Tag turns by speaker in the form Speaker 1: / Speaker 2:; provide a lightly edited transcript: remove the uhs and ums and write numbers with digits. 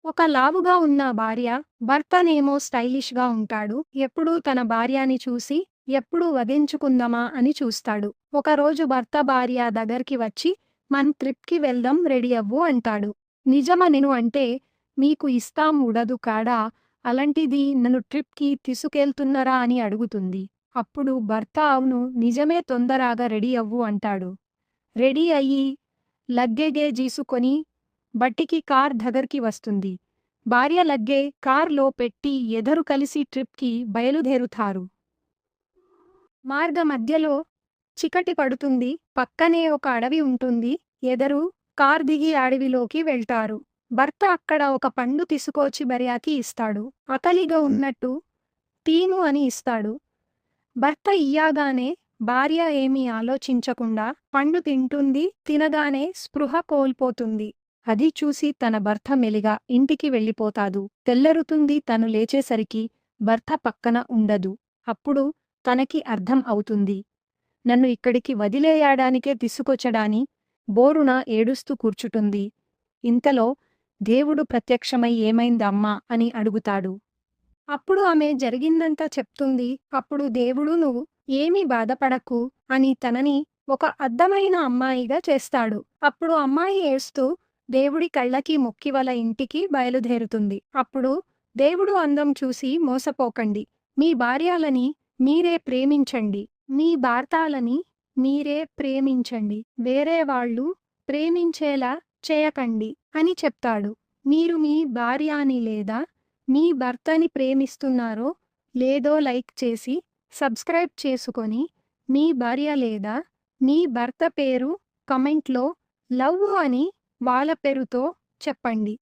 Speaker 1: ఒక లావుగా ఉన్న భార్య, భర్తనేమో స్టైలిష్‌గా ఉంటాడు. ఎప్పుడూ తన భార్యని చూసి, ఎప్పుడు వదించుకుందామా అని చూస్తాడు. ఒకరోజు భర్త భార్య దగ్గరికి వచ్చి, "మనం ట్రిప్‌కి వెళ్దాం రెడీ అవ్వు" అంటాడు. "నిజమా నేను అంటే మీకు ఇష్టం ఉండదు కాడా? అలాంటిది నన్ను ట్రిప్‌కి తీసుకెళ్తున్నారా" అని అడుగుతుంది. అప్పుడు భర్త "అవును, నిజమే తొందరగా రెడీ అవ్వు" అంటాడు. రెడీ అయ్యి, లగ్గేజేసుకొని బట్టికి కార్ దగ్గరికి వస్తుంది. భార్య లగ్గే కార్‌లో పెట్టి ఇద్దరూ కలిసి ట్రిప్‌కి బయలుదేరుతారు. మార్గ మధ్యలో చీకటి పడుతుంది. పక్కనే ఒక అడవి ఉంటుంది. ఇద్దరూ కార్ దిగి అడవిలోకి వెళ్తారు. భర్త అక్కడ ఒక పండు తీసుకొచ్చి భార్యకి ఇస్తాడు. ఆకలిగా ఉన్నట్టు తిను అని ఇస్తాడు. భర్త ఇయ్యగానే భార్య ఏమీ ఆలోచించకుండా పండు తింటుంది. తినగానే స్పృహ కోల్పోతుంది. అది చూసి తన భర్త మెల్లిగా ఇంటికి వెళ్ళిపోతాడు. తెల్లారుతుంది. తను లేచేసరికి భర్త పక్కన ఉండదు. అప్పుడు తనకి అర్థం అవుతుంది. నన్ను ఇక్కడికి వదిలేయడానికే తీసుకొచ్చడాని బోరున ఏడుస్తూ కూర్చుంటుంది. ఇంతలో దేవుడు ప్రత్యక్షమై ఏమైందమ్మా అని అడుగుతాడు. అప్పుడు ఆమె జరిగిందంతా చెప్తుంది. అప్పుడు దేవుడు "నువ్వు ఏమీ బాధపడకు" అని తనని ఒక అందమైన అమ్మాయిగా చేస్తాడు. అప్పుడు అమ్మాయి ఏడుస్తూ దేవుడి కళ్ళకి మొక్కి వాళ్ళ ఇంటికి బయలుదేరుతుంది. అప్పుడు దేవుడు అందం చూసి మోసపోకండి. మీ భార్యలని మీరే ప్రేమించండి. మీ భర్తలని మీరే ప్రేమించండి. వేరే వాళ్ళు ప్రేమించేలా చేయకండి అని చెప్తాడు. మీరు మీ భార్యని లేదా మీ భర్తని ప్రేమిస్తున్నారో లేదో లైక్ చేసి, సబ్స్క్రైబ్ చేసుకొని, మీ భార్య లేదా మీ భర్త పేరు కామెంట్‌లో లవ్ అని వాళ్ళ పేరుతో చెప్పండి.